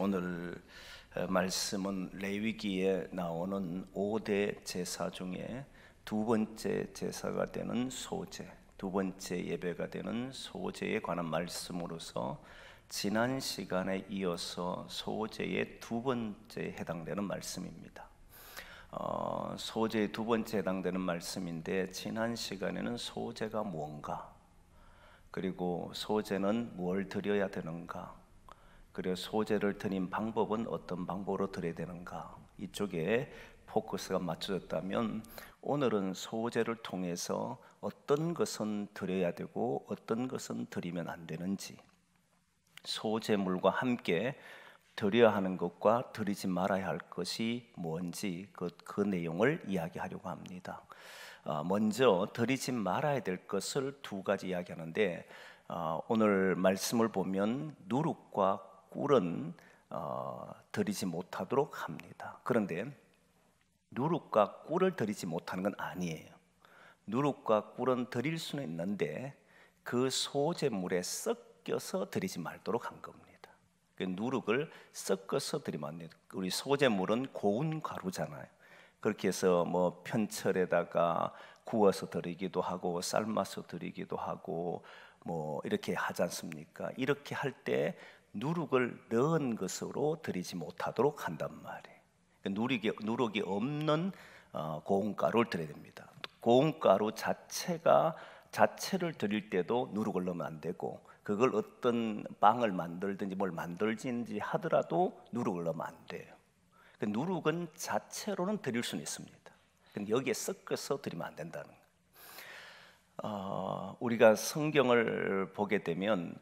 오늘 말씀은 레위기에 나오는 5대 제사 중에 두 번째 제사가 되는 소제, 두 번째 예배가 되는 소제에 관한 말씀으로서 지난 시간에 이어서 소제의 두 번째 해당되는 말씀입니다. 소제의 두 번째 해당되는 말씀인데, 지난 시간에는 소제가 뭔가, 그리고 소제는 뭘 드려야 되는가, 그리고 소제를 드린 방법은 어떤 방법으로 드려야 되는가, 이쪽에 포커스가 맞춰졌다면, 오늘은 소제를 통해서 어떤 것은 드려야 되고 어떤 것은 드리면 안 되는지, 소제물과 함께 드려야 하는 것과 드리지 말아야 할 것이 뭔지 그 내용을 이야기하려고 합니다. 먼저 드리지 말아야 될 것을 두 가지 이야기하는데, 오늘 말씀을 보면 누룩과 꿀은 드리지 못하도록 합니다. 그런데 누룩과 꿀을 드리지 못하는 건 아니에요. 누룩과 꿀은 드릴 수는 있는데 그 소제물에 섞여서 드리지 말도록 한 겁니다. 그 누룩을 섞어서 드리면 안 돼요. 우리 소제물은 고운 가루잖아요. 그렇게 해서 뭐 편철에다가 구워서 드리기도 하고 삶아서 드리기도 하고 뭐 이렇게 하지 않습니까? 이렇게 할 때 누룩을 넣은 것으로 드리지 못하도록 한단 말이에요. 누룩이 없는 고운 가루를 드려야 됩니다. 고운 가루 자체를 드릴 때도 누룩을 넣으면 안 되고, 그걸 어떤 빵을 만들든지 뭘 만들든지 하더라도 누룩을 넣으면 안 돼요. 누룩은 자체로는 드릴 수는 있습니다. 근데 여기에 섞어서 드리면 안 된다는 거예요. 우리가 성경을 보게 되면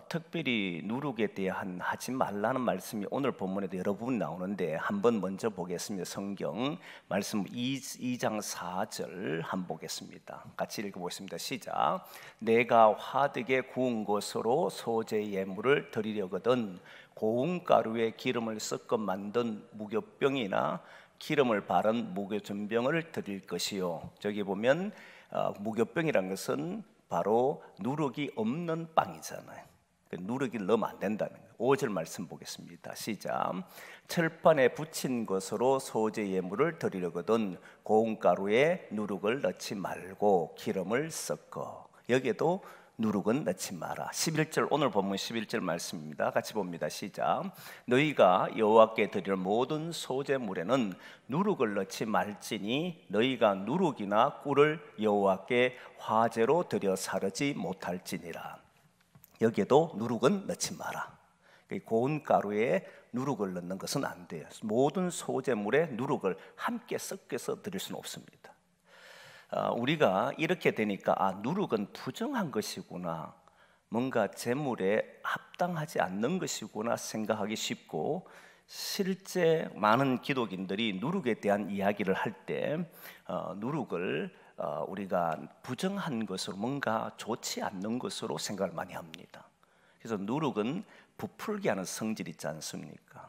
특별히 누룩에 대한 하지 말라는 말씀이 오늘 본문에도 여러 번 나오는데, 한번 먼저 보겠습니다. 성경 말씀 2장 4절 한번 보겠습니다. 같이 읽어보겠습니다. 시작. 내가 화되게 구운 것으로 소제 예물을 드리려거든 고운 가루에 기름을 섞어 만든 무교병이나 기름을 바른 무교전병을 드릴 것이요. 저기 보면 무교병이란 것은 바로 누룩이 없는 빵이잖아요. 누룩이 넣으면 안 된다는 거예요. 5절 말씀 보겠습니다. 시작. 철판에 붙인 것으로 소제 예물을 드리려거든 고운 가루에 누룩을 넣지 말고 기름을 섞어. 여기에도 누룩은 넣지 마라. 11절, 오늘 본문 11절 말씀입니다. 같이 봅니다. 시작. 너희가 여호와께 드릴 모든 소제물에는 누룩을 넣지 말지니 너희가 누룩이나 꿀을 여호와께 화제로 드려 사르지 못할지니라. 여기에도 누룩은 넣지 마라. 고운 가루에 누룩을 넣는 것은 안 돼요. 모든 소제물에 누룩을 함께 섞여서 드릴 수는 없습니다. 우리가 이렇게 되니까 누룩은 부정한 것이구나, 뭔가 제물에 합당하지 않는 것이구나 생각하기 쉽고, 실제 많은 기독인들이 누룩에 대한 이야기를 할 때 누룩을 우리가 부정한 것으로, 뭔가 좋지 않는 것으로 생각을 많이 합니다. 그래서 누룩은 부풀게 하는 성질이 있지 않습니까?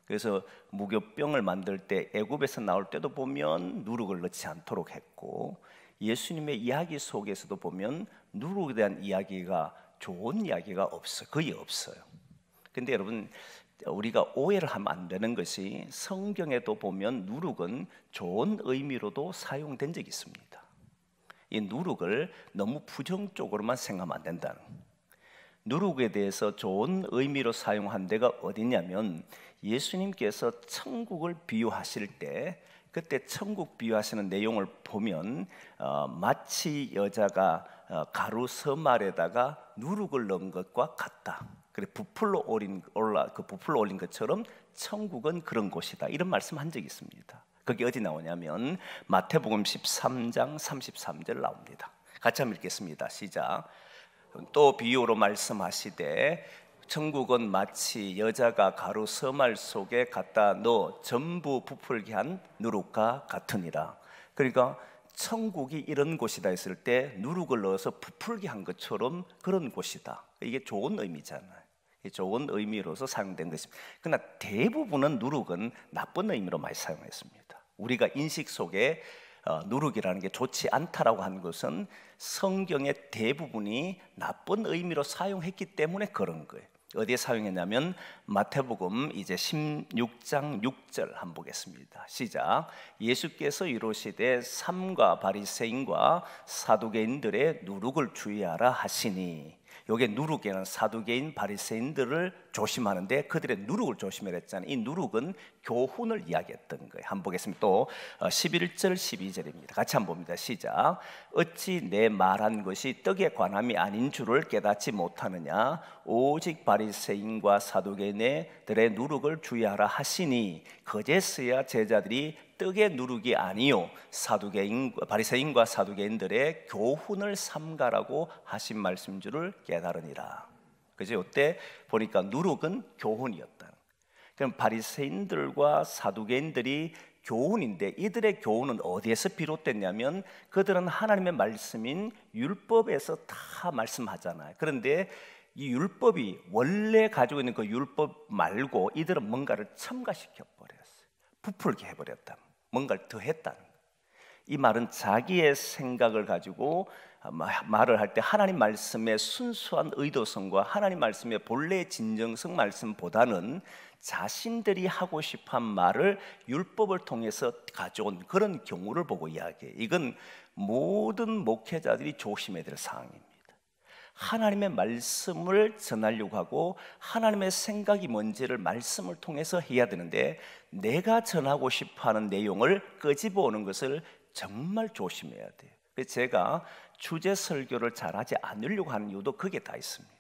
그래서 무교병을 만들 때 애굽에서 나올 때도 보면 누룩을 넣지 않도록 했고, 예수님의 이야기 속에서도 보면 누룩에 대한 이야기가, 좋은 이야기가 없어요. 거의 없어요. 근데 여러분, 우리가 오해를 하면 안 되는 것이, 성경에도 보면 누룩은 좋은 의미로도 사용된 적이 있습니다. 이 누룩을 너무 부정적으로만 생각하면 안 된다는 거예요. 누룩에 대해서 좋은 의미로 사용한 데가 어디냐면, 예수님께서 천국을 비유하실 때, 그때 천국 비유하시는 내용을 보면 마치 여자가 가루 서말에다가 누룩을 넣은 것과 같다. 그래 부풀러 올린 것처럼 천국은 그런 곳이다. 이런 말씀한 적이 있습니다. 그게 어디 나오냐면 마태복음 13장 33절 나옵니다. 같이 한번 읽겠습니다. 시작. 또 비유로 말씀하시되 천국은 마치 여자가 가루 서말 속에 갖다 넣어 전부 부풀게 한 누룩과 같으니라. 그러니까 천국이 이런 곳이다 했을 때 누룩을 넣어서 부풀게 한 것처럼 그런 곳이다. 이게 좋은 의미잖아요. 좋은 의미로서 사용된 것입니다. 그러나 대부분은 누룩은 나쁜 의미로 많이 사용했습니다. 우리가 인식 속에 누룩이라는 게 좋지 않다라고 하는 것은 성경의 대부분이 나쁜 의미로 사용했기 때문에 그런 거예요. 어디에 사용했냐면 마태복음 이제 16장 6절 한번 보겠습니다. 시작. 예수께서 이르시되 삼가 바리새인과 사두개인들의 누룩을 주의하라 하시니, 여기에 누룩에는 사두개인 바리새인들을 조심하는데 그들의 누룩을 조심하라 했잖아요. 이 누룩은 교훈을 이야기했던 거예요. 한번 보겠습니다. 또 11절 12절입니다. 같이 한번 봅니다. 시작. 어찌 내 말한 것이 떡에 관함이 아닌 줄을 깨닫지 못하느냐. 오직 바리새인과 사두개인들의 누룩을 주의하라 하시니, 그제서야 제자들이 떡의 누룩이 아니요 바리새인과 사두개인들의 교훈을 삼가라고 하신 말씀 줄을 깨달으니라. 그죠? 이때 보니까 누룩은 교훈이었다. 그럼 바리새인들과 사두개인들이 교훈인데, 이들의 교훈은 어디에서 비롯됐냐면 그들은 하나님의 말씀인 율법에서 다 말씀하잖아요. 그런데 이 율법이 원래 가지고 있는 그 율법 말고 이들은 뭔가를 첨가시켜 버렸어요. 부풀게 해버렸다. 뭔가를 더 했다는 거예요. 이 말은 자기의 생각을 가지고 말을 할 때 하나님 말씀의 순수한 의도성과 하나님 말씀의 본래의 진정성 말씀보다는 자신들이 하고 싶은 말을 율법을 통해서 가져온 그런 경우를 보고 이야기해요. 이건 모든 목회자들이 조심해야 될 사항입니다. 하나님의 말씀을 전하려고 하고 하나님의 생각이 뭔지를 말씀을 통해서 해야 되는데, 내가 전하고 싶어하는 내용을 끄집어오는 것을 정말 조심해야 돼요. 그래서 제가 주제 설교를 잘하지 않으려고 하는 이유도 그게 다 있습니다.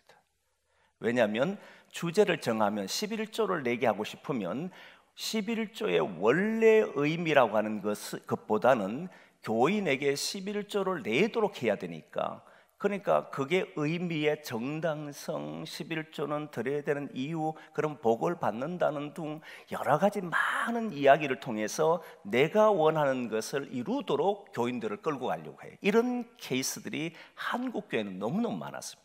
왜냐하면 주제를 정하면 11조를 내게 하고 싶으면 11조의 원래 의미라고 하는 것보다는 교인에게 11조를 내도록 해야 되니까, 그러니까 그게 의미의 정당성, 11조는 드려야 되는 이유, 그런 복을 받는다는 등 여러 가지 많은 이야기를 통해서 내가 원하는 것을 이루도록 교인들을 끌고 가려고 해요. 이런 케이스들이 한국 교회는 너무너무 많았습니다.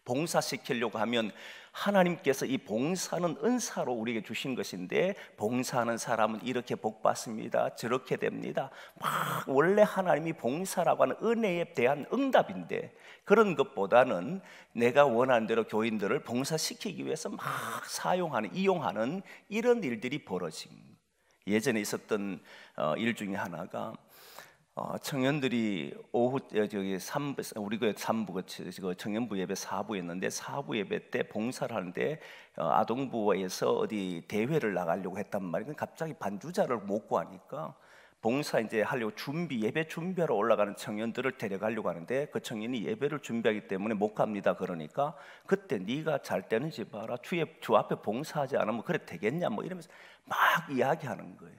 봉사시키려고 하면 하나님께서 이 봉사는 은사로 우리에게 주신 것인데, 봉사하는 사람은 이렇게 복받습니다, 저렇게 됩니다, 막 원래 하나님이 봉사라고 하는 은혜에 대한 응답인데, 그런 것보다는 내가 원하는 대로 교인들을 봉사시키기 위해서 막 사용하는, 이용하는 이런 일들이 벌어진 거예요. 예전에 있었던 일 중에 하나가 청년들이 오후 우리 교회 3부 청년부 예배 4부였는데 4부 예배 때 봉사를 하는데 아동부에서 어디 대회를 나가려고 했단 말이에요. 갑자기 반주자를 못 구하니까 봉사 이제 하려고 예배 준비하러 올라가는 청년들을 데려가려고 하는데, 그 청년이 예배를 준비하기 때문에 못 갑니다. 그러니까 그때 네가 잘 되는지 봐라, 주 앞에 봉사하지 않으면 그래 되겠냐 뭐 이러면서 막 이야기하는 거예요.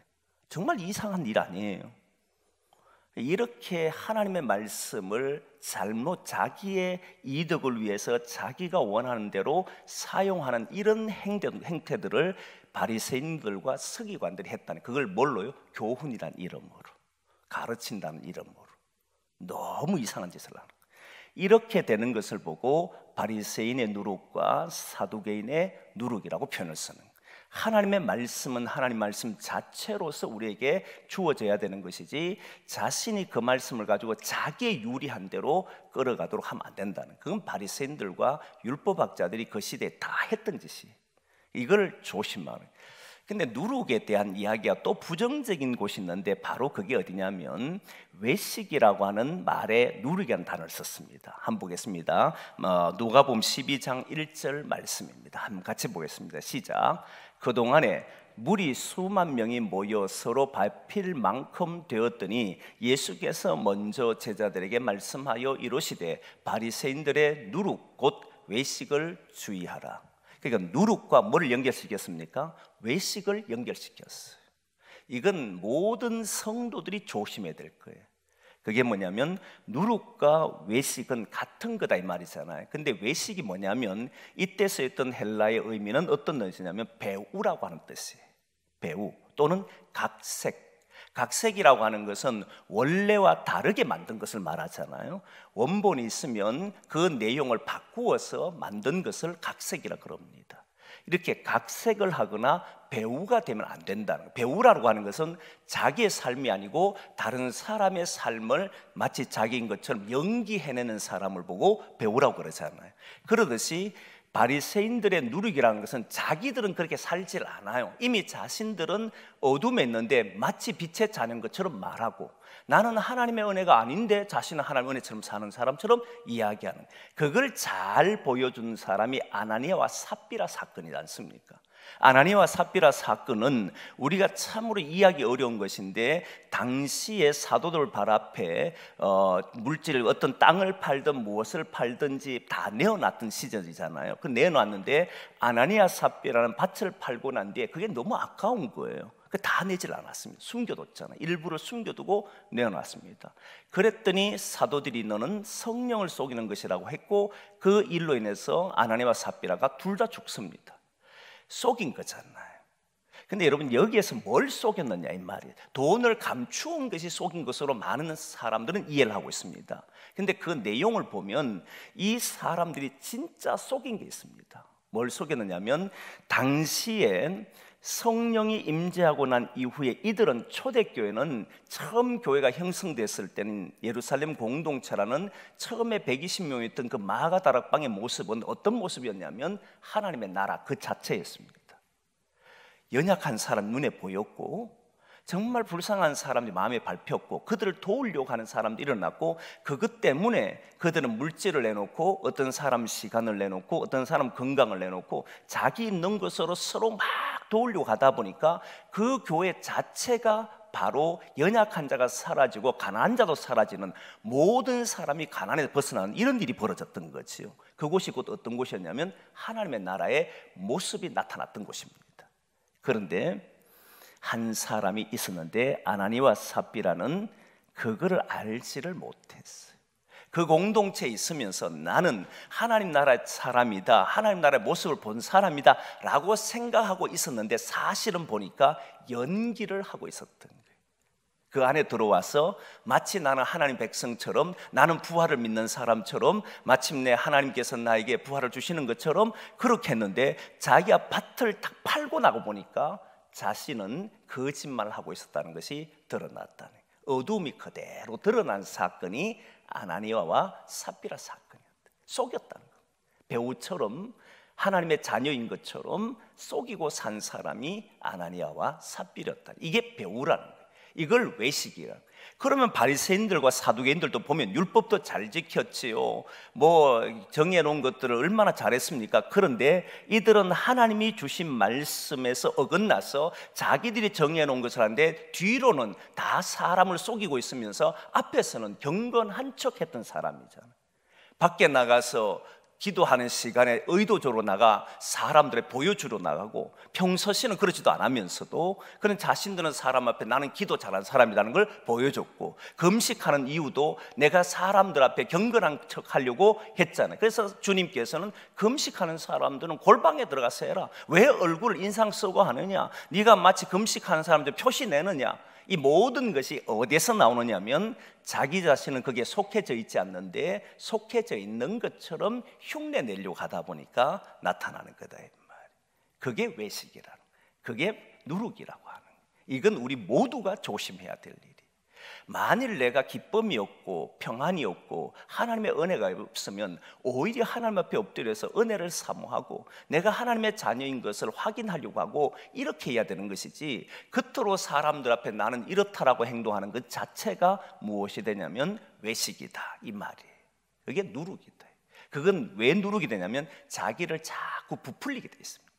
정말 이상한 일 아니에요. 이렇게 하나님의 말씀을 잘못 자기의 이득을 위해서 자기가 원하는 대로 사용하는 이런 행태들을 바리새인들과 서기관들이 했다는, 그걸 뭘로요? 교훈이란 이름으로, 가르친다는 이름으로 너무 이상한 짓을 하는 거예요. 이렇게 되는 것을 보고 바리새인의 누룩과 사두개인의 누룩이라고 표현을 쓰는 거예요. 하나님의 말씀은 하나님 말씀 자체로서 우리에게 주어져야 되는 것이지, 자신이 그 말씀을 가지고 자기의 유리한 대로 끌어가도록 하면 안 된다는, 그건 바리새인들과 율법학자들이 그 시대에 다 했던 짓이에요. 이걸 조심하는. 근데 누룩에 대한 이야기가 또 부정적인 곳이 있는데, 바로 그게 어디냐면 외식이라고 하는 말에 누룩이라는 단어를 썼습니다. 한번 보겠습니다. 누가복음 12장 1절 말씀입니다. 한번 같이 보겠습니다. 시작. 그동안에 물이 수만 명이 모여 서로 밟힐 만큼 되었더니 예수께서 먼저 제자들에게 말씀하여 이르시되 바리새인들의 누룩 곧 외식을 주의하라. 그러니까 누룩과 뭐를 연결시켰습니까? 외식을 연결시켰어요. 이건 모든 성도들이 조심해야 될 거예요. 그게 뭐냐면 누룩과 외식은 같은 거다 이 말이잖아요. 근데 외식이 뭐냐면 이때 쓰였던 헬라의 의미는 어떤 뜻이냐면 배우라고 하는 뜻이에요. 배우 또는 각색. 각색이라고 하는 것은 원래와 다르게 만든 것을 말하잖아요. 원본이 있으면 그 내용을 바꾸어서 만든 것을 각색이라고 그럽니다. 이렇게 각색을 하거나 배우가 되면 안 된다는 거예요. 배우라고 하는 것은 자기의 삶이 아니고 다른 사람의 삶을 마치 자기인 것처럼 연기해내는 사람을 보고 배우라고 그러잖아요. 그러듯이 바리새인들의 누룩이라는 것은 자기들은 그렇게 살질 않아요. 이미 자신들은 어둠에 있는데 마치 빛의 자녀인 것처럼 말하고, 나는 하나님의 은혜가 아닌데 자신은 하나님의 은혜처럼 사는 사람처럼 이야기하는, 그걸 잘 보여준 사람이 아나니아와 삽비라 사건이지 않습니까? 아나니아와 삽비라 사건은 우리가 참으로 이해하기 어려운 것인데, 당시에 사도들 발 앞에 물질을, 어떤 땅을 팔든 무엇을 팔든지 다 내어놨던 시절이잖아요. 그 내어놨는데 아나니아 삽비라는 밭을 팔고 난 뒤에 그게 너무 아까운 거예요. 다 내질 않았습니다. 숨겨뒀잖아요. 일부러 숨겨두고 내어놨습니다. 그랬더니 사도들이 너는 성령을 속이는 것이라고 했고, 그 일로 인해서 아나니아와 삽비라가 둘 다 죽습니다. 속인 거잖아요. 근데 여러분, 여기에서 뭘 속였느냐 이 말이에요. 돈을 감추온 것이 속인 것으로 많은 사람들은 이해를 하고 있습니다. 근데 그 내용을 보면 이 사람들이 진짜 속인 게 있습니다. 뭘 속였느냐면, 당시엔 성령이 임재하고 난 이후에 이들은, 초대교회는 처음 교회가 형성됐을 때는 예루살렘 공동체라는 처음에 120명이었던 그 마가다락방의 모습은 어떤 모습이었냐면 하나님의 나라 그 자체였습니다. 연약한 사람 눈에 보였고, 정말 불쌍한 사람들이 마음에 밟혔고, 그들을 도우려고 하는 사람들이 일어났고, 그것 때문에 그들은 물질을 내놓고, 어떤 사람 시간을 내놓고, 어떤 사람 건강을 내놓고, 자기 있는 것으로 서로 막 도우려고 하다 보니까 그 교회 자체가 바로 연약한 자가 사라지고 가난한 자도 사라지는, 모든 사람이 가난에서 벗어나는 이런 일이 벌어졌던 거지요. 그곳이 곧 어떤 곳이었냐면 하나님의 나라의 모습이 나타났던 곳입니다. 그런데 한 사람이 있었는데 아나니아와 삽비라는 그거를 알지를 못했어요. 그 공동체에 있으면서 나는 하나님 나라의 사람이다, 하나님 나라의 모습을 본 사람이다 라고 생각하고 있었는데, 사실은 보니까 연기를 하고 있었던 거예요. 그 안에 들어와서 마치 나는 하나님 백성처럼, 나는 부활을 믿는 사람처럼, 마침내 하나님께서 나에게 부활을 주시는 것처럼 그렇게 했는데, 자기가 밭을 딱 팔고 나고 보니까 자신은 거짓말을 하고 있었다는 것이 드러났다는, 어둠이 그대로 드러난 사건이 아나니아와 삽비라 사건이었다. 속였다는 것. 배우처럼 하나님의 자녀인 것처럼 속이고 산 사람이 아나니아와 삽비라였다. 이게 배우라는 거예요. 이걸 외식이라. 그러면 바리새인들과 사두개인들도 보면 율법도 잘 지켰지요. 뭐 정해놓은 것들을 얼마나 잘했습니까? 그런데 이들은 하나님이 주신 말씀에서 어긋나서 자기들이 정해놓은 것을 하는데, 뒤로는 다 사람을 속이고 있으면서 앞에서는 경건한 척했던 사람이잖아요. 밖에 나가서 기도하는 시간에 의도적으로 나가 사람들의 보여주러 나가고, 평소시는 그러지도 않으면서도 그런 자신들은 사람 앞에 나는 기도 잘하는 사람이라는 걸 보여줬고, 금식하는 이유도 내가 사람들 앞에 경건한 척 하려고 했잖아요. 그래서 주님께서는 금식하는 사람들은 골방에 들어가서 해라. 왜 얼굴을 인상 쓰고 하느냐? 네가 마치 금식하는 사람들 표시 내느냐? 이 모든 것이 어디서 나오느냐면, 자기 자신은 거기에 속해져 있지 않는데 속해져 있는 것처럼 흉내 내려고 하다 보니까 나타나는 거다 이 말이에요. 그게 외식이라는, 그게 누룩이라고 하는 거예요. 이건 우리 모두가 조심해야 될 일이에요. 만일 내가 기쁨이 없고 평안이 없고 하나님의 은혜가 없으면 오히려 하나님 앞에 엎드려서 은혜를 사모하고 내가 하나님의 자녀인 것을 확인하려고 하고 이렇게 해야 되는 것이지, 겉으로 사람들 앞에 나는 이렇다라고 행동하는 것 자체가 무엇이 되냐면 외식이다 이 말이에요. 그게 누룩이다. 그건 왜 누룩이 되냐면 자기를 자꾸 부풀리게 돼 있습니다.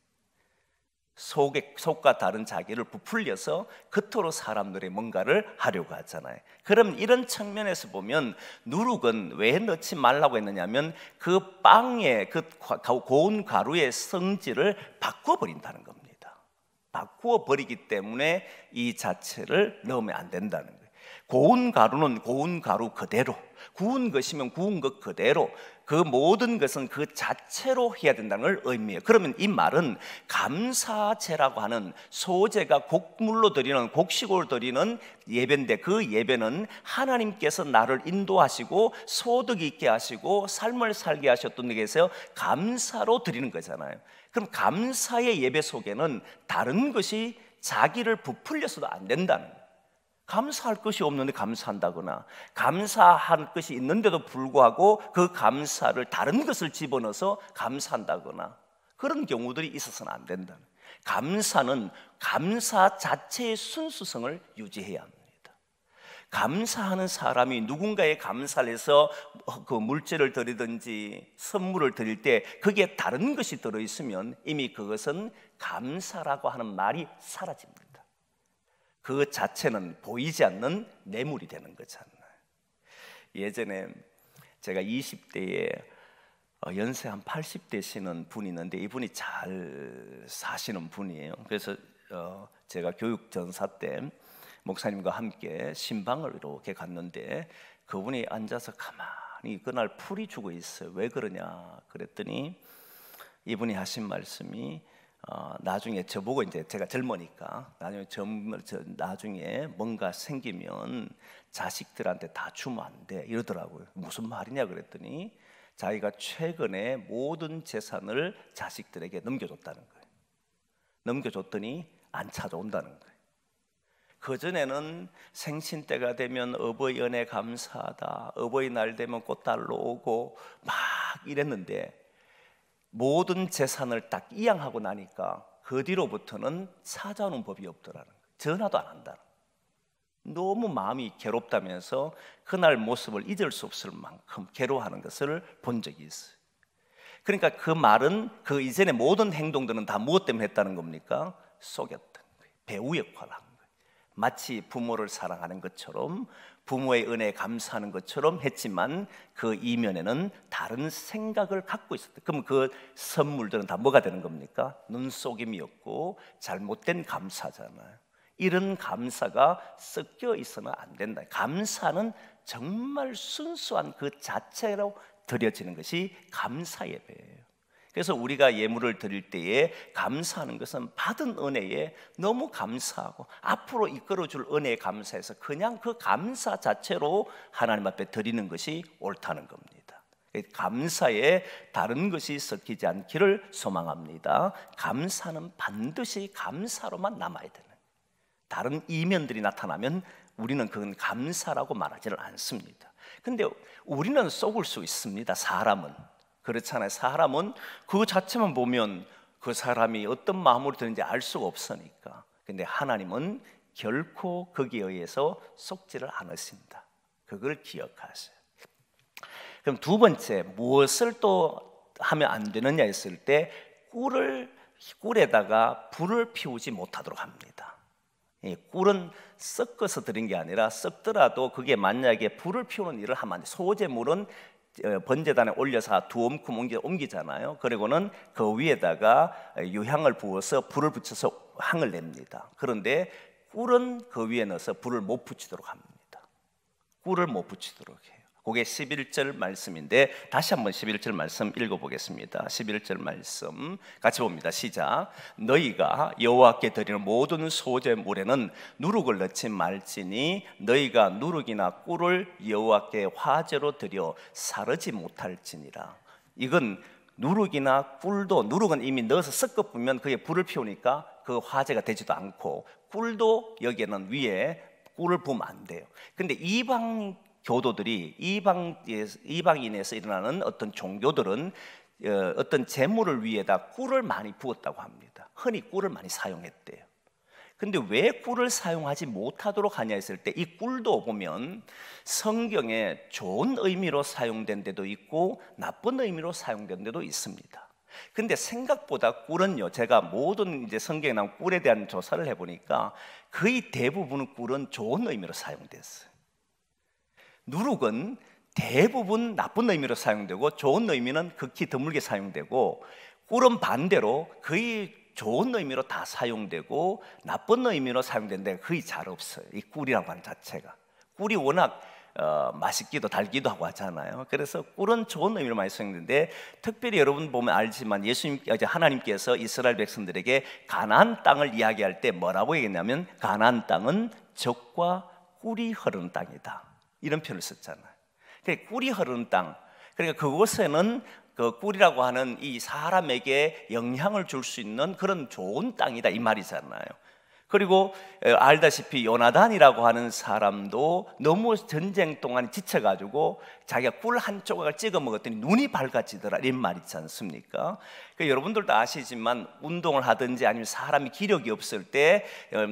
속과 다른 자기를 부풀려서 겉으로 사람들의 뭔가를 하려고 하잖아요. 그럼 이런 측면에서 보면 누룩은 왜 넣지 말라고 했느냐면, 그 빵의 그 고운 가루의 성질을 바꿔버린다는 겁니다. 바꾸어버리기 때문에 이 자체를 넣으면 안 된다는 거예요. 고운 가루는 고운 가루 그대로, 구운 것이면 구운 것 그대로, 그 모든 것은 그 자체로 해야 된다는 걸 의미해요. 그러면 이 말은 감사제라고 하는 소제가 곡물로 드리는, 곡식으로 드리는 예배인데, 그 예배는 하나님께서 나를 인도하시고 소득이 있게 하시고 삶을 살게 하셨던 데에서 감사로 드리는 거잖아요. 그럼 감사의 예배 속에는 다른 것이 자기를 부풀려서도 안 된다는 거예요. 감사할 것이 없는데 감사한다거나, 감사할 것이 있는데도 불구하고 그 감사를 다른 것을 집어넣어서 감사한다거나, 그런 경우들이 있어서는 안 된다. 감사는 감사 자체의 순수성을 유지해야 합니다. 감사하는 사람이 누군가의 감사를 해서 그 물질을 드리든지 선물을 드릴 때 거기에 다른 것이 들어있으면 이미 그것은 감사라고 하는 말이 사라집니다. 그 자체는 보이지 않는 뇌물이 되는 거잖아요. 예전에 제가 20대에 연세 한 80대시는 분이 있는데, 이분이 잘 사시는 분이에요. 그래서 제가 교육전사 때 목사님과 함께 신방을 이렇게 갔는데, 그분이 앉아서 가만히 그날 풀이 주고 있어요. 왜 그러냐 그랬더니 이분이 하신 말씀이 나중에 저보고, 이제 제가 젊으니까 나중에 뭔가 생기면 자식들한테 다 주면 안 돼 이러더라고요. 무슨 말이냐 그랬더니 자기가 최근에 모든 재산을 자식들에게 넘겨줬다는 거예요. 넘겨줬더니 안 찾아온다는 거예요. 그전에는 생신 때가 되면 어버이 은혜 감사하다, 어버이날 되면 꽃달로 오고 막 이랬는데, 모든 재산을 딱 이양하고 나니까 그 뒤로부터는 찾아오는 법이 없더라는 거예요. 전화도 안 한다는 거예요. 너무 마음이 괴롭다면서 그날 모습을 잊을 수 없을 만큼 괴로워하는 것을 본 적이 있어요. 그러니까 그 말은 그 이전의 모든 행동들은 다 무엇 때문에 했다는 겁니까? 속였던 거예요. 배우 역할을 한 거예요. 마치 부모를 사랑하는 것처럼, 부모의 은혜에 감사하는 것처럼 했지만 그 이면에는 다른 생각을 갖고 있었다. 그럼 그 선물들은 다 뭐가 되는 겁니까? 눈속임이었고 잘못된 감사잖아요. 이런 감사가 섞여 있어는 안 된다. 감사는 정말 순수한 그 자체로 드려지는 것이 감사 예배예요. 그래서 우리가 예물을 드릴 때에 감사하는 것은 받은 은혜에 너무 감사하고 앞으로 이끌어줄 은혜에 감사해서 그냥 그 감사 자체로 하나님 앞에 드리는 것이 옳다는 겁니다. 감사에 다른 것이 섞이지 않기를 소망합니다. 감사는 반드시 감사로만 남아야 되는, 다른 이면들이 나타나면 우리는 그건 감사라고 말하지를 않습니다. 근데 우리는 속을 수 있습니다. 사람은 그렇잖아요. 사람은 그 자체만 보면 그 사람이 어떤 마음으로 드는지 알 수가 없으니까. 근데 하나님은 결코 거기에 의해서 속지를 않으신다. 그걸 기억하세요. 그럼 두 번째, 무엇을 또 하면 안 되느냐 했을 때 꿀에다가 불을 피우지 못하도록 합니다. 꿀은 섞어서 드린 게 아니라 섞더라도 그게 만약에 불을 피우는 일을 하면 안 돼요. 소제물은 번제단에 올려서 두 움큼 옮기잖아요. 그리고는 그 위에다가 유향을 부어서 불을 붙여서 향을 냅니다. 그런데 꿀은 그 위에 넣어서 불을 못 붙이도록 합니다. 꿀을 못 붙이도록 해요. 그게 11절 말씀인데 다시 한번 11절 말씀 읽어보겠습니다. 11절 말씀 같이 봅니다. 시작. 너희가 여호와께 드리는 모든 소제물에는 누룩을 넣지 말지니 너희가 누룩이나 꿀을 여호와께 화제로 드려 사르지 못할지니라. 이건 누룩이나 꿀도, 누룩은 이미 넣어서 섞어 보면 그게 불을 피우니까 그 화제가 되지도 않고, 꿀도 여기에는 위에 꿀을 부으면 안 돼요. 근데 이방 교도들이, 이방인에서 일어나는 어떤 종교들은 어떤 제물을 위에다 꿀을 많이 부었다고 합니다. 흔히 꿀을 많이 사용했대요. 근데 왜 꿀을 사용하지 못하도록 하냐 했을 때, 이 꿀도 보면 성경에 좋은 의미로 사용된 데도 있고 나쁜 의미로 사용된 데도 있습니다. 근데 생각보다 꿀은요, 제가 모든 이제 성경에 나온 꿀에 대한 조사를 해보니까 거의 대부분 꿀은 좋은 의미로 사용됐어요. 누룩은 대부분 나쁜 의미로 사용되고 좋은 의미는 극히 드물게 사용되고, 꿀은 반대로 거의 좋은 의미로 다 사용되고 나쁜 의미로 사용된 데가 거의 잘 없어요. 이 꿀이라고 하는 자체가, 꿀이 워낙 맛있기도 달기도 하고 하잖아요. 그래서 꿀은 좋은 의미로 많이 사용되는데, 특별히 여러분 보면 알지만 하나님께서 이스라엘 백성들에게 가나안 땅을 이야기할 때 뭐라고 얘기했냐면, 가나안 땅은 젖과 꿀이 흐르는 땅이다, 이런 표현을 썼잖아요. 그러니까 꿀이 흐르는 땅, 그러니까 그곳에는 그 꿀이라고 하는 이 사람에게 영향을 줄 수 있는 그런 좋은 땅이다, 이 말이잖아요. 그리고 알다시피 요나단이라고 하는 사람도 너무 전쟁 동안 지쳐가지고 자기가 꿀 한 조각을 찍어 먹었더니 눈이 밝아지더라, 이런 말 있지 않습니까? 그러니까 여러분들도 아시지만 운동을 하든지 아니면 사람이 기력이 없을 때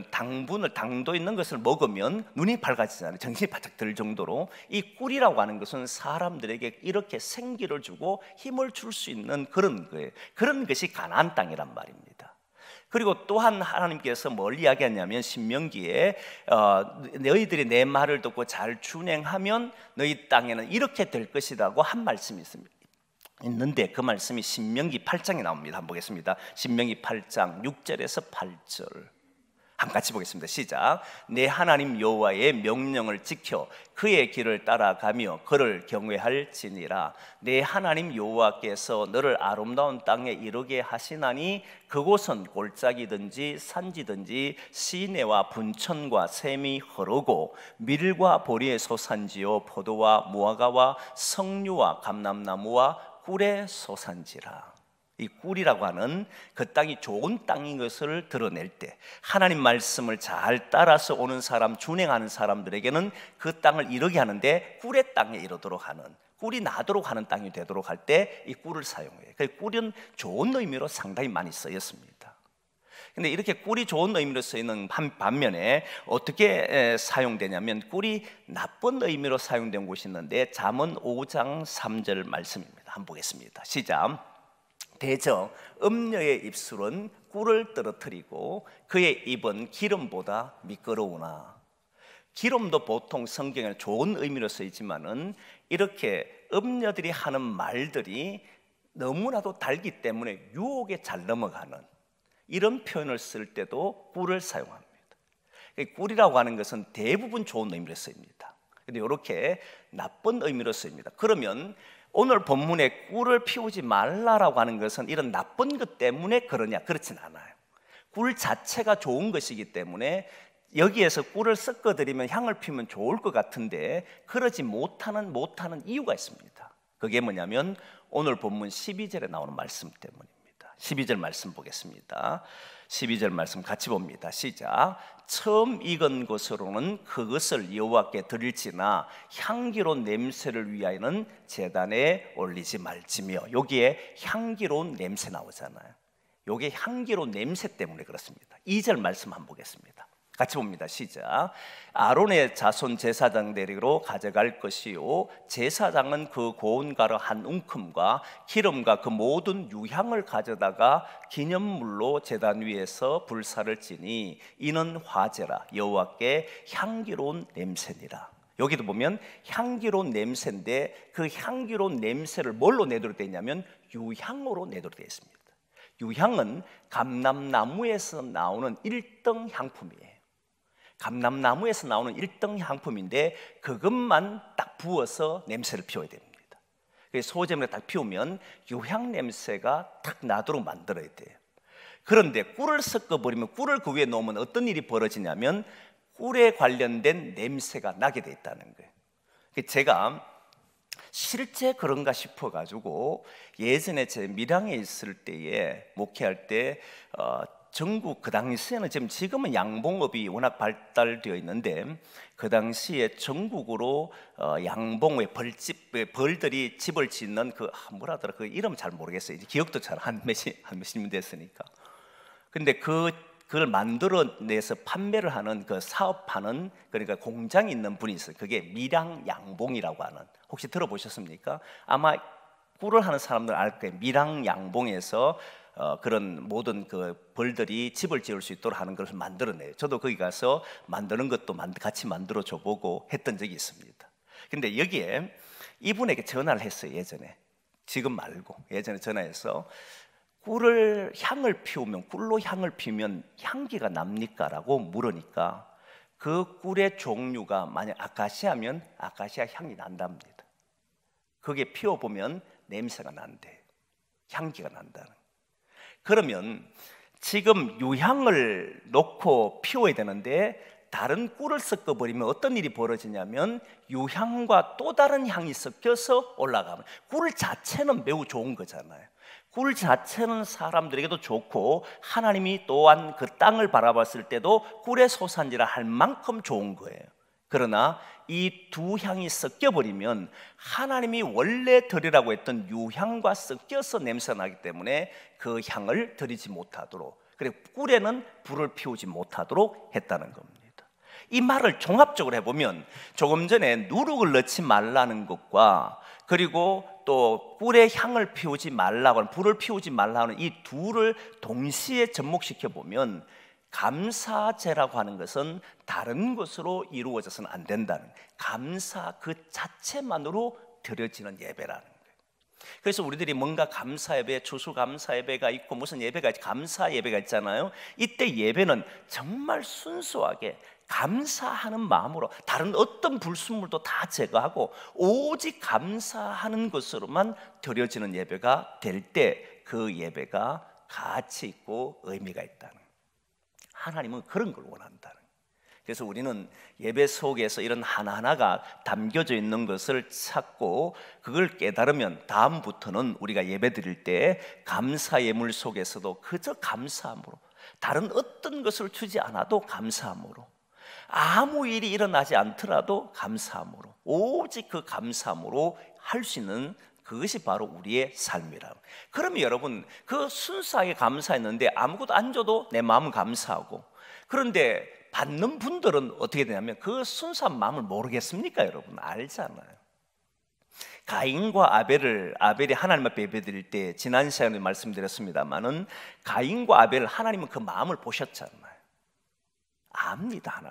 당도 있는 것을 먹으면 눈이 밝아지잖아요. 정신이 바짝 들 정도로. 이 꿀이라고 하는 것은 사람들에게 이렇게 생기를 주고 힘을 줄 수 있는 그런 거예요. 그런 것이 가나안 땅이란 말입니다. 그리고 또한 하나님께서 뭘 이야기하냐면 신명기에 너희들이 내 말을 듣고 잘 준행하면 너희 땅에는 이렇게 될 것이라고 한 말씀이 있는데, 그 말씀이 신명기 8장에 나옵니다. 한번 보겠습니다. 신명기 8장 6절에서 8절 한번 같이 보겠습니다. 시작. 내 하나님 여호와의 명령을 지켜 그의 길을 따라가며 그를 경외할지니라. 내 하나님 여호와께서 너를 아름다운 땅에 이르게 하시나니 그곳은 골짜기든지 산지든지 시내와 분천과 샘이 흐르고 밀과 보리의 소산지요 포도와 무화과와 석류와 감람나무와 꿀의 소산지라. 이 꿀이라고 하는 그 땅이 좋은 땅인 것을 드러낼 때, 하나님 말씀을 잘 따라서 오는 사람, 준행하는 사람들에게는 그 땅을 이루게 하는데 꿀의 땅에 이르도록 하는, 꿀이 나도록 하는 땅이 되도록 할 때 이 꿀을 사용해요. 그 꿀은 좋은 의미로 상당히 많이 쓰였습니다. 근데 이렇게 꿀이 좋은 의미로 쓰이는 반면에 어떻게 사용되냐면 꿀이 나쁜 의미로 사용된 곳이 있는데, 잠언 5장 3절 말씀입니다. 한번 보겠습니다. 시작. 대저 음녀의 입술은 꿀을 떨어뜨리고 그의 입은 기름보다 미끄러우나. 기름도 보통 성경에 좋은 의미로 쓰이지만은 이렇게 음녀들이 하는 말들이 너무나도 달기 때문에 유혹에 잘 넘어가는 이런 표현을 쓸 때도 꿀을 사용합니다. 꿀이라고 하는 것은 대부분 좋은 의미로 쓰입니다. 근데 이렇게 나쁜 의미로 쓰입니다. 그러면 오늘 본문에 꿀을 피우지 말라라고 하는 것은 이런 나쁜 것 때문에 그러냐? 그렇진 않아요. 꿀 자체가 좋은 것이기 때문에 여기에서 꿀을 섞어드리면 향을 피우면 좋을 것 같은데 그러지 못하는 이유가 있습니다. 그게 뭐냐면 오늘 본문 12절에 나오는 말씀 때문입니다. 12절 말씀 보겠습니다. 12절 말씀 같이 봅니다. 시작. 처음 익은 것으로는 그것을 여호와께 드릴지나 향기로운 냄새를 위하여는 제단에 올리지 말지며. 여기에 향기로운 냄새 나오잖아요. 여기에 향기로운 냄새 때문에 그렇습니다. 2절 말씀 한번 보겠습니다. 같이 봅니다. 시작. 아론의 자손 제사장들에게로 가져갈 것이요 제사장은 그 고운 가루 한 움큼과 기름과 그 모든 유향을 가져다가 기념물로 제단 위에서 불사를 지니 이는 화제라 여호와께 향기로운 냄새니라. 여기도 보면 향기로운 냄새인데 그 향기로운 냄새를 뭘로 내도록 되어 있냐면 유향으로 내도록 되어 있습니다. 유향은 감람나무에서 나오는 1등 향품이에요. 감람나무에서 나오는 1등 향품인데 그것만 딱 부어서 냄새를 피워야 됩니다. 소재물에 딱 피우면 유향 냄새가 딱 나도록 만들어야 돼요. 그런데 꿀을 섞어버리면, 꿀을 그 위에 놓으면 어떤 일이 벌어지냐면 꿀에 관련된 냄새가 나게 돼 있다는 거예요. 제가 실제 그런가 싶어가지고 예전에 제 밀양에 있을 때에 목회할 때 전국, 그 당시에는 지금은 양봉업이 워낙 발달되어 있는데 그 당시에 전국으로 양봉의 벌들이 집을 짓는 그 뭐라더라, 그 이름 잘 모르겠어요. 이제 기억도 잘 한 몇십 년 됐으니까. 근데 그걸 만들어내서 판매를 하는, 그 사업하는, 그러니까 공장이 있는 분이 있어요. 그게 밀양 양봉이라고 하는, 혹시 들어보셨습니까? 아마 꿀을 하는 사람들 알 거예요. 밀양 양봉에서 그런 모든 그 벌들이 집을 지을 수 있도록 하는 것을 만들어내요. 저도 거기 가서 만드는 것도 같이 만들어 줘보고 했던 적이 있습니다. 근데 여기에 이분에게 전화를 했어요. 예전에, 지금 말고 예전에 전화해서 꿀을 향을 피우면, 꿀로 향을 피우면 향기가 납니까? 라고 물으니까 그 꿀의 종류가 만약 아카시아면 아카시아 향이 난답니다. 그게 피워보면 냄새가 난대, 향기가 난다는. 그러면 지금 유향을 놓고 피워야 되는데 다른 꿀을 섞어버리면 어떤 일이 벌어지냐면 유향과 또 다른 향이 섞여서 올라가면, 꿀 자체는 매우 좋은 거잖아요. 꿀 자체는 사람들에게도 좋고 하나님이 또한 그 땅을 바라봤을 때도 꿀의 소산지라 할 만큼 좋은 거예요. 그러나 이 두 향이 섞여버리면 하나님이 원래 드리라고 했던 유향과 섞여서 냄새나기 때문에 그 향을 드리지 못하도록, 그리고 꿀에는 불을 피우지 못하도록 했다는 겁니다. 이 말을 종합적으로 해보면 조금 전에 누룩을 넣지 말라는 것과 그리고 또 꿀의 향을 피우지 말라고 하는, 불을 피우지 말라는 이 둘을 동시에 접목시켜 보면 감사제라고 하는 것은 다른 것으로 이루어져서는 안 된다는, 감사 그 자체만으로 드려지는 예배라는 거예요. 그래서 우리들이 뭔가 감사 예배, 추수감사 예배가 있고 무슨 예배가 있지, 감사 예배가 있잖아요. 이때 예배는 정말 순수하게 감사하는 마음으로 다른 어떤 불순물도 다 제거하고 오직 감사하는 것으로만 드려지는 예배가 될 때 그 예배가 가치 있고 의미가 있다는 거예요. 하나님은 그런 걸 원한다는 거예요. 그래서 우리는 예배 속에서 이런 하나하나가 담겨져 있는 것을 찾고 그걸 깨달으면 다음부터는 우리가 예배 드릴 때 감사 예물 속에서도 그저 감사함으로, 다른 어떤 것을 주지 않아도 감사함으로, 아무 일이 일어나지 않더라도 감사함으로, 오직 그 감사함으로 할 수 있는 그것이 바로 우리의 삶이라. 그러면 여러분, 그 순수하게 감사했는데 아무것도 안 줘도 내 마음은 감사하고, 그런데 받는 분들은 어떻게 되냐면 그 순수한 마음을 모르겠습니까? 여러분 알잖아요. 가인과 아벨이 하나님 앞에 예배드릴 때 지난 시간에 말씀드렸습니다만은 가인과 아벨, 하나님은 그 마음을 보셨잖아요. 압니다.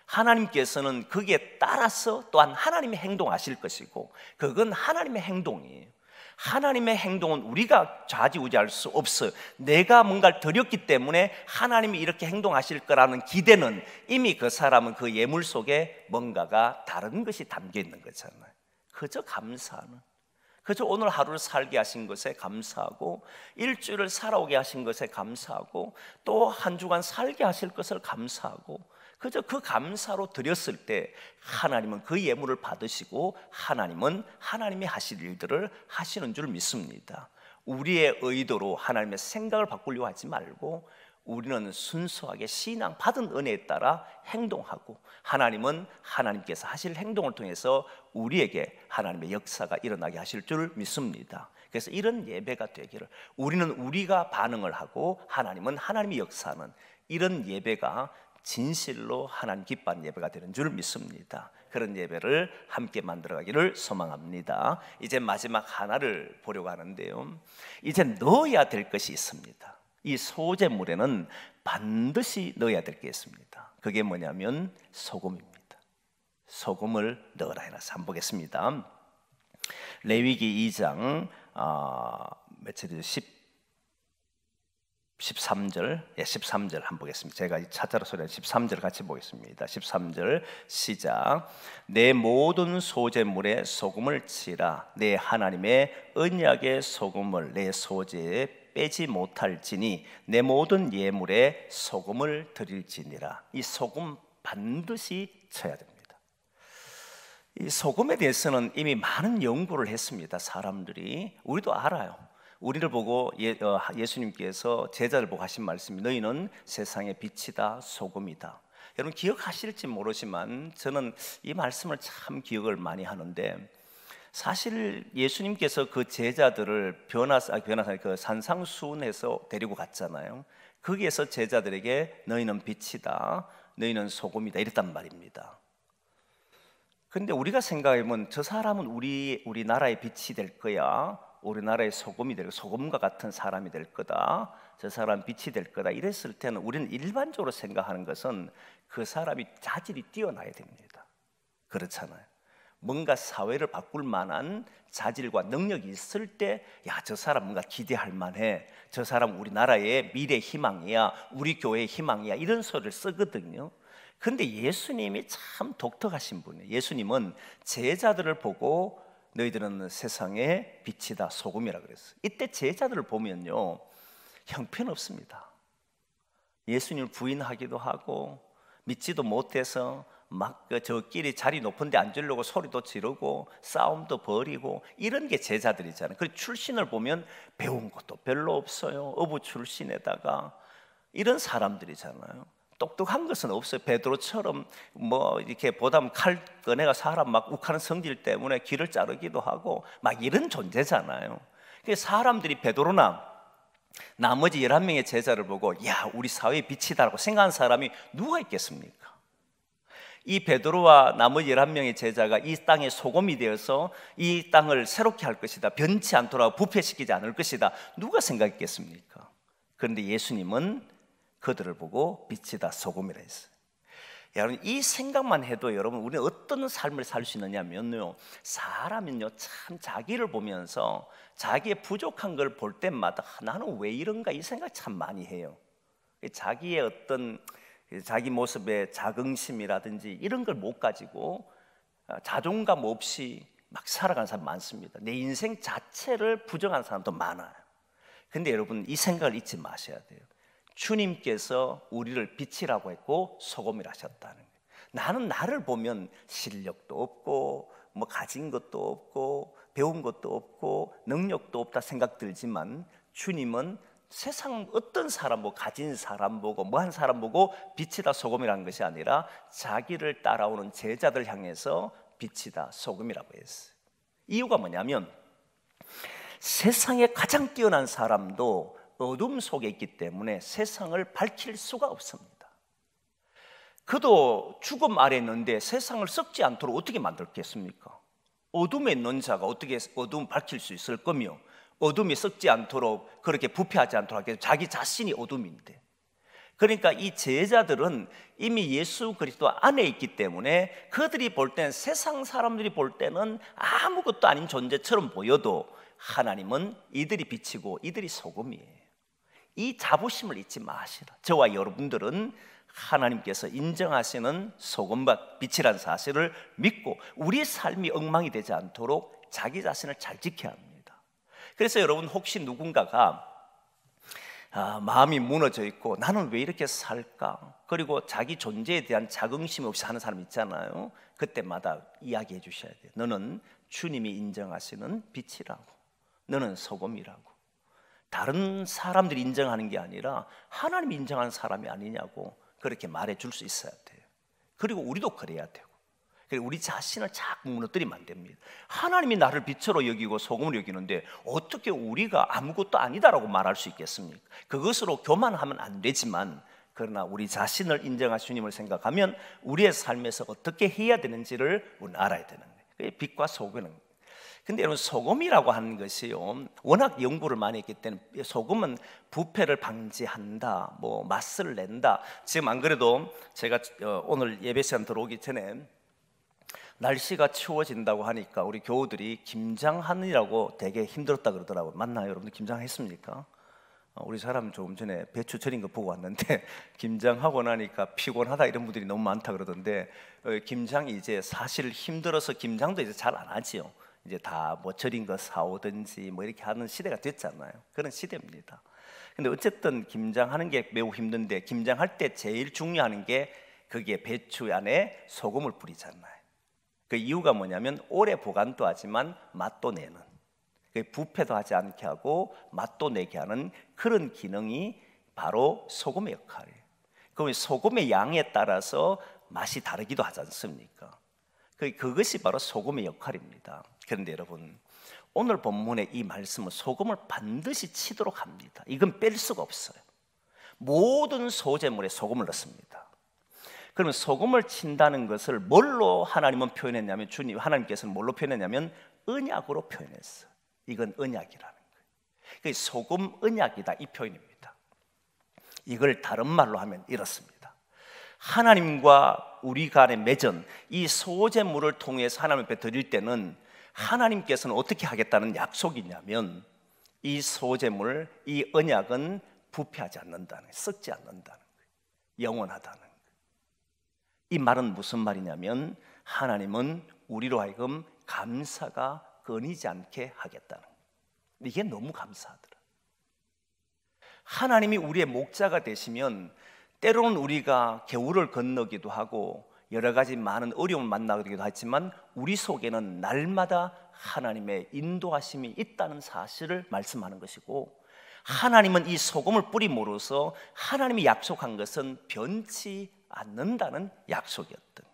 하나님께서는 거기에 따라서 또한 하나님의 행동하실 것이고, 그건 하나님의 행동이에요. 하나님의 행동은 우리가 좌지우지할 수 없어요. 내가 뭔가를 드렸기 때문에 하나님이 이렇게 행동하실 거라는 기대는 이미 그 사람은 그 예물 속에 뭔가가 다른 것이 담겨 있는 거잖아요. 그저 감사하는, 그저 오늘 하루를 살게 하신 것에 감사하고, 일주일을 살아오게 하신 것에 감사하고, 또 한 주간 살게 하실 것을 감사하고, 그저 그 감사로 드렸을 때 하나님은 그 예물을 받으시고 하나님은 하나님이 하실 일들을 하시는 줄 믿습니다. 우리의 의도로 하나님의 생각을 바꾸려고 하지 말고 우리는 순수하게 신앙 받은 은혜에 따라 행동하고, 하나님은 하나님께서 하실 행동을 통해서 우리에게 하나님의 역사가 일어나게 하실 줄 믿습니다. 그래서 이런 예배가 되기를, 우리는 우리가 반응을 하고 하나님은 하나님이 역사하는 이런 예배가 진실로 하나님 기뻐하는 예배가 되는 줄 믿습니다. 그런 예배를 함께 만들어가기를 소망합니다. 이제 마지막 하나를 보려고 하는데요, 이제 넣어야 될 것이 있습니다. 이 소제물에는 반드시 넣어야 될 게 있습니다. 그게 뭐냐면 소금입니다. 소금을 넣으라 해놔서 한번 보겠습니다. 레위기 2장 며칠이죠? 13절, 13절 한번 보겠습니다. 제가 찾아라 소리한 13절 같이 보겠습니다. 13절 시작. 내 모든 소제물에 소금을 치라. 내 하나님의 언약의 소금을 내 소제에 빼지 못할지니 내 모든 예물에 소금을 드릴지니라. 이 소금 반드시 쳐야 됩니다. 이 소금에 대해서는 이미 많은 연구를 했습니다. 사람들이, 우리도 알아요. 우리를 보고 예수님께서 제자를 보고 하신 말씀이 너희는 세상의 빛이다, 소금이다. 여러분 기억하실지 모르지만 저는 이 말씀을 참 기억을 많이 하는데, 사실 예수님께서 그 제자들을 그 산상수훈에서 데리고 갔잖아요. 거기에서 제자들에게 너희는 빛이다, 너희는 소금이다 이랬단 말입니다. 그런데 우리가 생각해보면 저 사람은 우리나라의 빛이 될 거야, 우리나라의 소금이 될 거다, 소금과 같은 사람이 될 거다, 저 사람 빛이 될 거다 이랬을 때는 우리는 일반적으로 생각하는 것은 그 사람이 자질이 뛰어나야 됩니다. 그렇잖아요. 뭔가 사회를 바꿀 만한 자질과 능력이 있을 때, 야, 저 사람 뭔가 기대할 만해, 저 사람 우리나라의 미래 희망이야, 우리 교회의 희망이야, 이런 소리를 쓰거든요. 그런데 예수님이 참 독특하신 분이에요. 예수님은 제자들을 보고 너희들은 세상의 빛이다, 소금이라 그랬어요. 이때 제자들을 보면요, 형편없습니다. 예수님을 부인하기도 하고 믿지도 못해서 막 저끼리 자리 높은 데 앉으려고 소리도 지르고 싸움도 벌이고 이런 게 제자들이잖아요. 그리고 출신을 보면 배운 것도 별로 없어요. 어부 출신에다가 이런 사람들이잖아요. 똑똑한 것은 없어요. 베드로처럼 뭐 이렇게 보담 칼 꺼내가 사람 막 욱하는 성질 때문에 길을 자르기도 하고 막 이런 존재잖아요. 그래서 사람들이 베드로나 나머지 11명의 제자를 보고 야, 우리 사회의 빛이다라고 생각하는 사람이 누가 있겠습니까? 이 베드로와 나머지 11명의 제자가 이 땅의 소금이 되어서 이 땅을 새롭게 할 것이다, 변치 않도록 부패시키지 않을 것이다, 누가 생각했겠습니까? 그런데 예수님은 그들을 보고 빛이다, 소금이라 했어요. 여러분, 이 생각만 해도 여러분, 우리는 어떤 삶을 살 수 있느냐면요, 사람은요 참 자기를 보면서 자기의 부족한 걸 볼 때마다 나는 왜 이런가 이 생각 참 많이 해요. 자기의 어떤 자기 모습의 자긍심이라든지 이런 걸 못 가지고 자존감 없이 막 살아가는 사람 많습니다. 내 인생 자체를 부정하는 사람도 많아요. 근데 여러분, 이 생각을 잊지 마셔야 돼요. 주님께서 우리를 빛이라고 했고 소금이라 하셨다는 거예요. 나는 나를 보면 실력도 없고 뭐 가진 것도 없고 배운 것도 없고 능력도 없다 생각 들지만, 주님은 세상 어떤 사람 보고, 가진 사람 보고 뭐 한 사람 보고 빛이다 소금이라는 것이 아니라 자기를 따라오는 제자들 향해서 빛이다 소금이라고 했어요. 이유가 뭐냐면 세상에 가장 뛰어난 사람도 어둠 속에 있기 때문에 세상을 밝힐 수가 없습니다. 그도 죽음 아래 있는데 세상을 썩지 않도록 어떻게 만들겠습니까? 어둠에 있는 자가 어떻게 어둠을 밝힐 수 있을 거며, 어둠이 썩지 않도록 그렇게 부패하지 않도록 하게 자기 자신이 어둠인데, 그러니까 이 제자들은 이미 예수 그리스도 안에 있기 때문에 그들이 볼 때는, 세상 사람들이 볼 때는 아무것도 아닌 존재처럼 보여도 하나님은 이들이 빛이고 이들이 소금이에요. 이 자부심을 잊지 마시라. 저와 여러분들은 하나님께서 인정하시는 소금과 빛이라는 사실을 믿고 우리 삶이 엉망이 되지 않도록 자기 자신을 잘 지켜야 합니다. 그래서 여러분, 혹시 누군가가 마음이 무너져 있고 나는 왜 이렇게 살까? 그리고 자기 존재에 대한 자긍심 없이 사는 사람 있잖아요. 그때마다 이야기해 주셔야 돼요. 너는 주님이 인정하시는 빛이라고, 너는 소금이라고. 다른 사람들이 인정하는 게 아니라 하나님이 인정하는 사람이 아니냐고 그렇게 말해 줄 수 있어야 돼요. 그리고 우리도 그래야 되고, 그리고 우리 자신을 자꾸 무너뜨리면 안 됩니다. 하나님이 나를 빛으로 여기고 소금으로 여기는데 어떻게 우리가 아무것도 아니다라고 말할 수 있겠습니까? 그것으로 교만하면 안 되지만, 그러나 우리 자신을 인정하신 주님을 생각하면 우리의 삶에서 어떻게 해야 되는지를 우리는 알아야 되는 거예요. 그게 빛과 소금은. 근데 여러분, 소금이라고 하는 것이요, 워낙 연구를 많이 했기 때문에 소금은 부패를 방지한다, 뭐 맛을 낸다. 지금 안 그래도 제가 오늘 예배 시간 들어오기 전에 날씨가 추워진다고 하니까 우리 교우들이 김장하느라고 되게 힘들었다 그러더라고요. 맞나요, 여러분들? 김장했습니까? 우리 사람 조금 전에 배추 절인 거 보고 왔는데 김장하고 나니까 피곤하다 이런 분들이 너무 많다 그러던데, 김장이 이제 사실 힘들어서 김장도 이제 잘 안 하지요. 이제 다 뭐 절인 거 사오든지 뭐 이렇게 하는 시대가 됐잖아요. 그런 시대입니다. 근데 어쨌든 김장하는 게 매우 힘든데, 김장할 때 제일 중요한 게 그게 배추 안에 소금을 뿌리잖아요. 그 이유가 뭐냐면 오래 보관도 하지만 맛도 내는, 부패도 하지 않게 하고 맛도 내게 하는 그런 기능이 바로 소금의 역할이에요. 그럼 소금의 양에 따라서 맛이 다르기도 하지 않습니까? 그것이 바로 소금의 역할입니다. 그런데 여러분, 오늘 본문의 이 말씀은 소금을 반드시 치도록 합니다. 이건 뺄 수가 없어요. 모든 소재물에 소금을 넣습니다. 그러면 소금을 친다는 것을 뭘로 하나님은 표현했냐면, 하나님께서는 뭘로 표현했냐면 언약으로 표현했어요. 이건 언약이라는 거예요. 소금 언약이다, 이 표현입니다. 이걸 다른 말로 하면 이렇습니다. 하나님과 우리 간의 맺은 이 소재물을 통해서 하나님 앞에 드릴 때는 하나님께서는 어떻게 하겠다는 약속이냐면, 이 소재물, 이 언약은 부패하지 않는다는 거예요. 썩지 않는다는 거예요. 영원하다는 거예요. 이 말은 무슨 말이냐면, 하나님은 우리로 하여금 감사가 끊이지 않게 하겠다는 거예요. 이게 너무 감사하더라. 하나님이 우리의 목자가 되시면 때로는 우리가 겨울을 건너기도 하고 여러 가지 많은 어려움을 만나기도 하지만 우리 속에는 날마다 하나님의 인도하심이 있다는 사실을 말씀하는 것이고, 하나님은 이 소금을 뿌림으로써 하나님이 약속한 것은 변치 않는다는 약속이었던,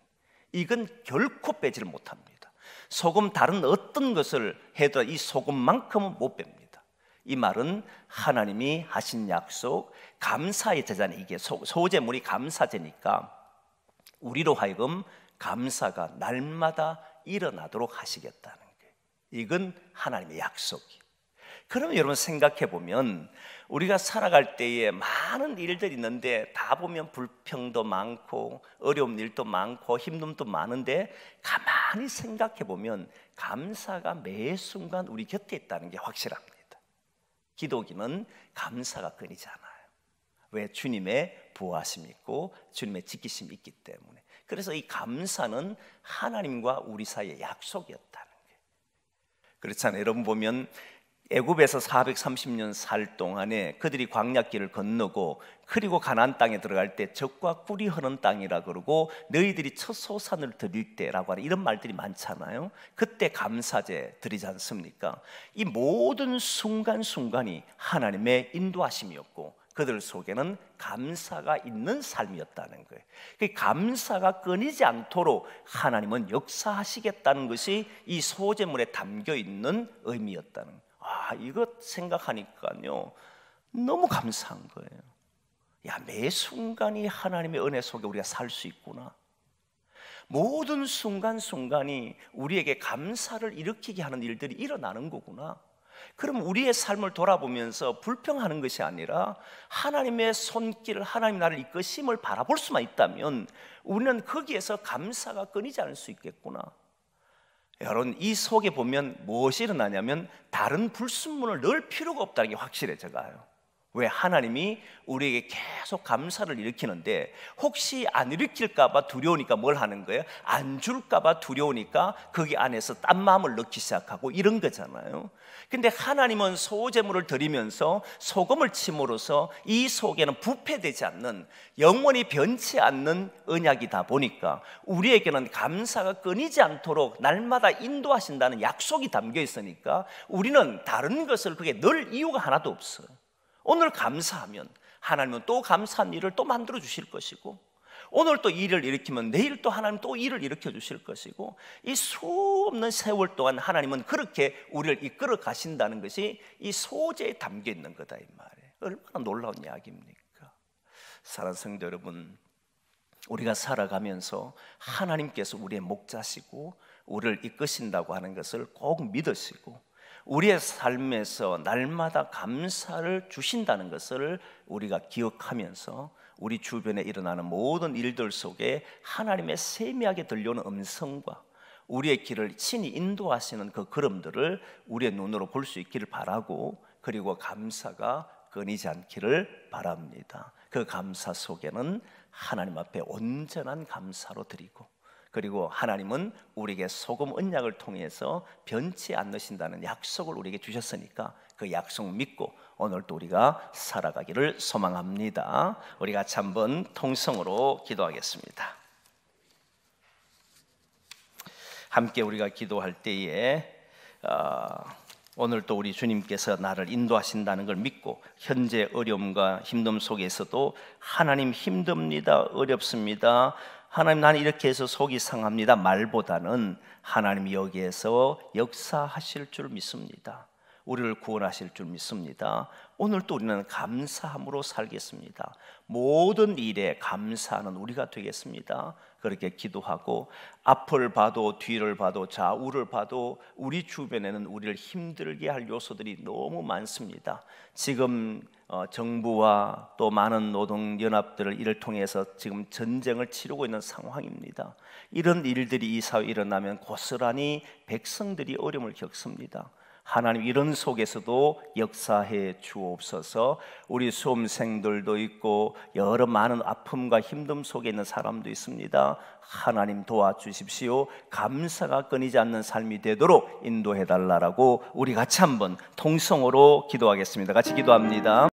이건 결코 빼지를 못합니다. 소금 다른 어떤 것을 해도 이 소금만큼은 못 뺍니다. 이 말은 하나님이 하신 약속, 감사의 제잖아요. 이게 소제물이 감사제니까 우리로 하여금 감사가 날마다 일어나도록 하시겠다는 거예요. 이건 하나님의 약속이에요. 그러면 여러분 생각해 보면 우리가 살아갈 때에 많은 일들이 있는데 다 보면 불평도 많고 어려운 일도 많고 힘듦도 많은데, 가만히 생각해 보면 감사가 매 순간 우리 곁에 있다는 게 확실합니다. 기도기는 감사가 끊이지 않아요. 왜? 주님의 보호하심이 있고 주님의 지키심이 있기 때문에. 그래서 이 감사는 하나님과 우리 사이의 약속이었다는 거예요. 그렇잖아요. 여러분 보면 애굽에서 430년 살 동안에 그들이 광야길을 건너고 그리고 가나안 땅에 들어갈 때 젖과 꿀이 흐르는 땅이라 그러고 너희들이 첫 소산을 드릴 때라고 하는 이런 말들이 많잖아요. 그때 감사제 드리지 않습니까? 이 모든 순간순간이 하나님의 인도하심이었고 그들 속에는 감사가 있는 삶이었다는 거예요. 그 감사가 끊이지 않도록 하나님은 역사하시겠다는 것이 이 소제물에 담겨 있는 의미였다는 거예요. 이거 생각하니까요 너무 감사한 거예요. 매 순간이 하나님의 은혜 속에 우리가 살 수 있구나. 모든 순간순간이 우리에게 감사를 일으키게 하는 일들이 일어나는 거구나. 그럼 우리의 삶을 돌아보면서 불평하는 것이 아니라 하나님의 손길, 하나님 나를 이끄심을 바라볼 수만 있다면 우리는 거기에서 감사가 끊이지 않을 수 있겠구나. 여러분, 이 속에 보면 무엇이 일어나냐면 다른 불순물을 넣을 필요가 없다는 게 확실해져가요. 왜? 하나님이 우리에게 계속 감사를 일으키는데 혹시 안 일으킬까 봐 두려우니까 뭘 하는 거예요? 안 줄까 봐 두려우니까 거기 안에서 딴 마음을 넣기 시작하고 이런 거잖아요. 근데 하나님은 소제물을 드리면서 소금을 침으로써 이 속에는 부패되지 않는, 영원히 변치 않는 언약이다 보니까 우리에게는 감사가 끊이지 않도록 날마다 인도하신다는 약속이 담겨 있으니까 우리는 다른 것을 그게 넣을 이유가 하나도 없어요. 오늘 감사하면 하나님은 또 감사한 일을 또 만들어 주실 것이고, 오늘 또 일을 일으키면 내일 또 하나님 또 일을 일으켜 주실 것이고, 이 수없는 세월 동안 하나님은 그렇게 우리를 이끌어 가신다는 것이 이 소재에 담겨 있는 거다 이 말이에요. 얼마나 놀라운 이야기입니까? 사랑하는 성도 여러분, 우리가 살아가면서 하나님께서 우리의 목자시고 우리를 이끄신다고 하는 것을 꼭 믿으시고 우리의 삶에서 날마다 감사를 주신다는 것을 우리가 기억하면서 우리 주변에 일어나는 모든 일들 속에 하나님의 세미하게 들려오는 음성과 우리의 길을 친히 인도하시는 그 걸음들을 우리의 눈으로 볼 수 있기를 바라고, 그리고 감사가 끊이지 않기를 바랍니다. 그 감사 속에는 하나님 앞에 온전한 감사로 드리고, 그리고 하나님은 우리에게 소금 언약을 통해서 변치 않으신다는 약속을 우리에게 주셨으니까 그 약속 믿고 오늘도 우리가 살아가기를 소망합니다. 우리 같이 한번 통성으로 기도하겠습니다. 함께 우리가 기도할 때에 오늘도 우리 주님께서 나를 인도하신다는 걸 믿고, 현재 어려움과 힘듦 속에서도 하나님 힘듭니다, 어렵습니다, 하나님 나는 이렇게 해서 속이 상합니다 말보다는 하나님이 여기에서 역사하실 줄 믿습니다. 우리를 구원하실 줄 믿습니다. 오늘도 우리는 감사함으로 살겠습니다. 모든 일에 감사하는 우리가 되겠습니다. 그렇게 기도하고, 앞을 봐도 뒤를 봐도 좌우를 봐도 우리 주변에는 우리를 힘들게 할 요소들이 너무 많습니다. 지금 정부와 또 많은 노동연합들을 이를 통해서 지금 전쟁을 치르고 있는 상황입니다. 이런 일들이 이 사회에 일어나면 고스란히 백성들이 어려움을 겪습니다. 하나님, 이런 속에서도 역사해 주옵소서. 우리 수험생들도 있고 여러 많은 아픔과 힘듦 속에 있는 사람도 있습니다. 하나님 도와주십시오. 감사가 끊이지 않는 삶이 되도록 인도해 달라고 우리 같이 한번 통성으로 기도하겠습니다. 같이 기도합니다.